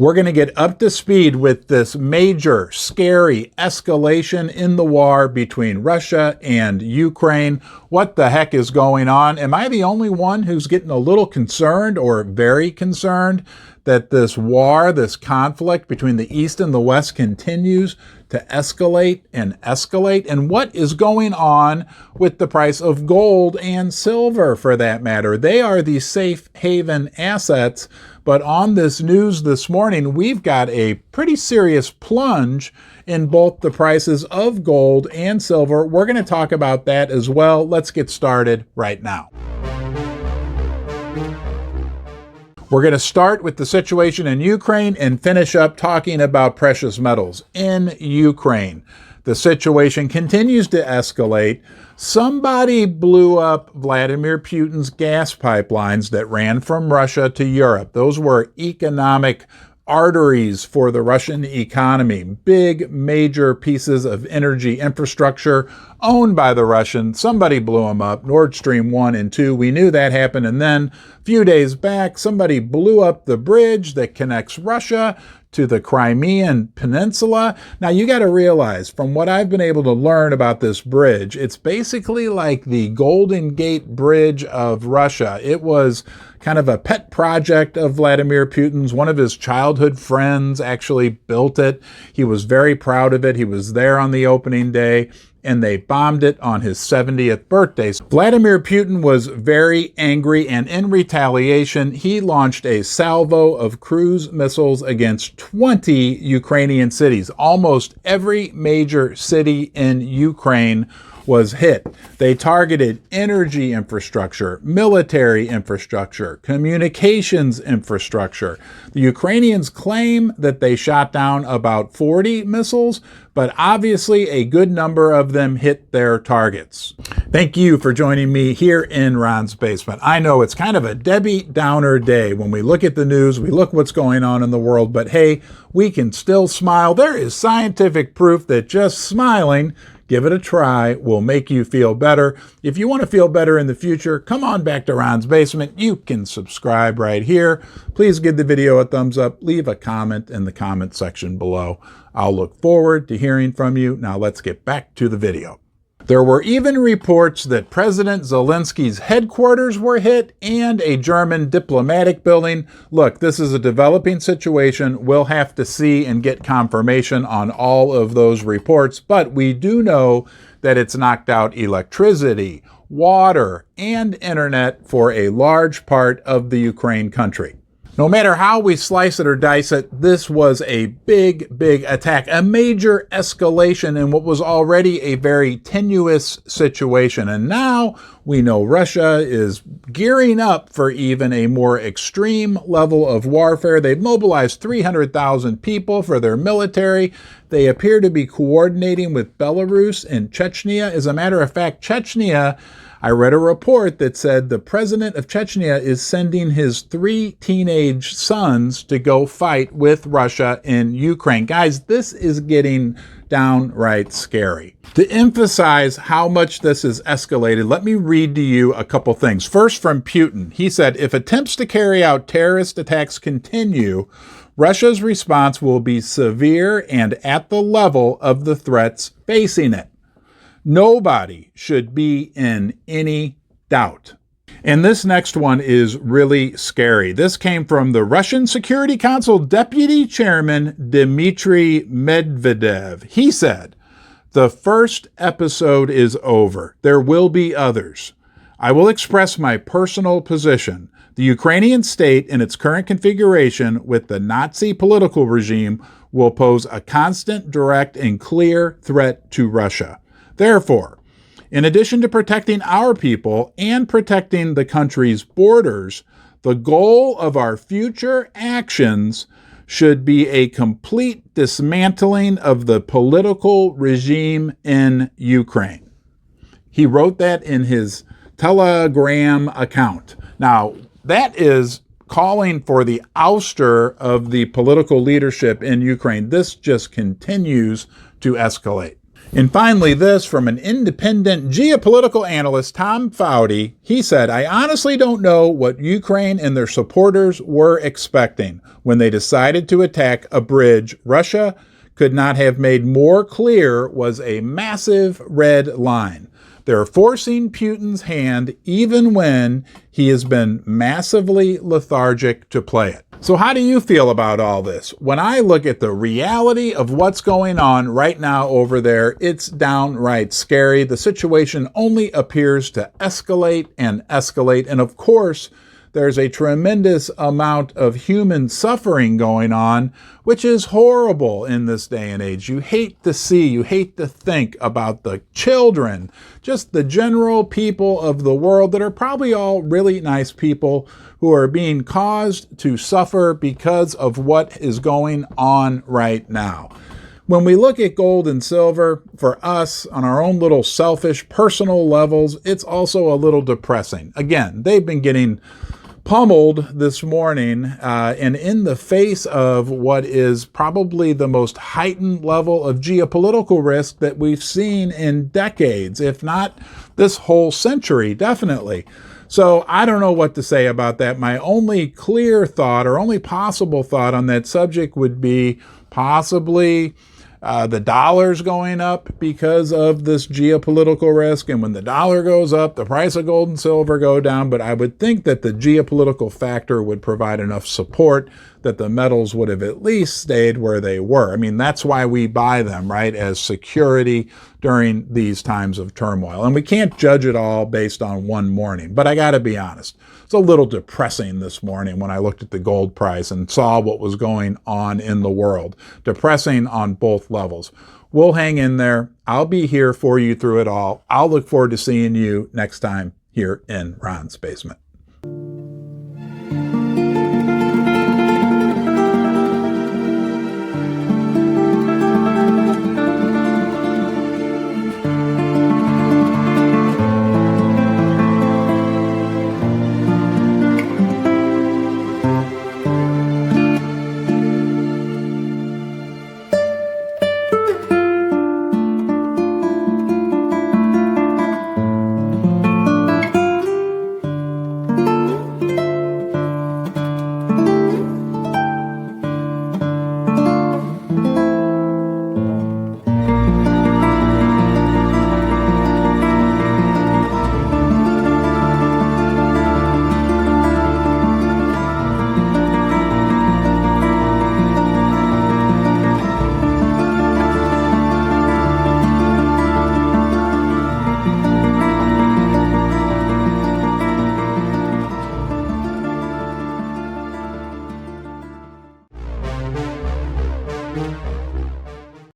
We're going to get up to speed with this major, scary escalation in the war between Russia and Ukraine. What the heck is going on? Am I the only one who's getting a little concerned or very concerned that this war, this conflict between the East and the West continues to escalate and escalate? And what is going on with the price of gold and silver, for that matter? They are the safe haven assets. But on this news this morning, we've got a pretty serious plunge in both the prices of gold and silver. We're going to talk about that as well. Let's get started right now. We're going to start with the situation in Ukraine and finish up talking about precious metals in Ukraine. The situation continues to escalate. Somebody blew up Vladimir Putin's gas pipelines that ran from Russia to Europe. Those were economic arteries for the Russian economy, big major pieces of energy infrastructure owned by the Russians. Somebody blew them up, Nord Stream 1 and 2. We knew that happened. And then a few days back, somebody blew up the bridge that connects Russia to the Crimean peninsula. Now, you got to realize, from what I've been able to learn about this bridge, it's basically like the Golden Gate Bridge of Russia. It was kind of a pet project of Vladimir Putin's. One of his childhood friends actually built it. He was very proud of it. He was there on the opening day, and they bombed it on his 70th birthday. Vladimir Putin was very angry, and in retaliation, he launched a salvo of cruise missiles against 20 Ukrainian cities. Almost every major city in Ukraine was hit. They targeted energy infrastructure, military infrastructure, communications infrastructure. The Ukrainians claim that they shot down about 40 missiles, but obviously a good number of them hit their targets. Thank you for joining me here in Ron's Basement. I know it's kind of a Debbie Downer day when we look at the news, we look what's going on in the world, but hey, we can still smile. There is scientific proof that just smiling, give it a try, will make you feel better. If you want to feel better in the future, come on back to Ron's Basement. You can subscribe right here. Please give the video a thumbs up. Leave a comment in the comment section below. I'll look forward to hearing from you. Now let's get back to the video. There were even reports that President Zelensky's headquarters were hit and a German diplomatic building. Look, this is a developing situation. We'll have to see and get confirmation on all of those reports, but we do know that it's knocked out electricity, water, and internet for a large part of the Ukraine country. No matter how we slice it or dice it, this was a big attack, a major escalation in what was already a very tenuous situation. And now we know Russia is gearing up for even a more extreme level of warfare. They've mobilized 300,000 people for their military. They appear to be coordinating with Belarus and Chechnya. As a matter of fact, Chechnya, I read a report that said the president of Chechnya is sending his 3 teenage sons to go fight with Russia in Ukraine. Guys, this is getting downright scary. To emphasize how much this has escalated, let me read to you a couple things. First, from Putin. He said, if attempts to carry out terrorist attacks continue, Russia's response will be severe and at the level of the threats facing it. Nobody should be in any doubt. And this next one is really scary. This came from the Russian Security Council Deputy Chairman Dmitry Medvedev. He said, the first episode is over. There will be others. I will express my personal position. The Ukrainian state in its current configuration with the Nazi political regime will pose a constant, direct, and clear threat to Russia. Therefore, in addition to protecting our people and protecting the country's borders, the goal of our future actions should be a complete dismantling of the political regime in Ukraine. He wrote that in his Telegram account. Now, that is calling for the ouster of the political leadership in Ukraine. This just continues to escalate. And finally, this from an independent geopolitical analyst, Tom Foley. He said, "I honestly don't know what Ukraine and their supporters were expecting when they decided to attack a bridge Russia could not have made more clear was a massive red line. They're forcing Putin's hand even when he has been massively lethargic to play it." So how do you feel about all this? When I look at the reality of what's going on right now over there, it's downright scary. The situation only appears to escalate and escalate. And of course, there's a tremendous amount of human suffering going on, which is horrible in this day and age. You hate to see, you hate to think about the children, just the general people of the world that are probably all really nice people who are being caused to suffer because of what is going on right now. When we look at gold and silver, for us, on our own little selfish personal levels, it's also a little depressing. Again, they've been getting pummeled this morning, and in the face of what is probably the most heightened level of geopolitical risk that we've seen in decades, if not this whole century, definitely. So I don't know what to say about that. My only clear thought, or only possible thought on that subject, would be possibly the dollar's going up because of this geopolitical risk. And when the dollar goes up, the price of gold and silver go down. But I would think that the geopolitical factor would provide enough support that the metals would have at least stayed where they were. I mean, that's why we buy them, right, as security during these times of turmoil. And we can't judge it all based on one morning. But I got to be honest, it's a little depressing this morning when I looked at the gold price and saw what was going on in the world. Depressing on both levels. We'll hang in there. I'll be here for you through it all. I'll look forward to seeing you next time here in Ron's Basement.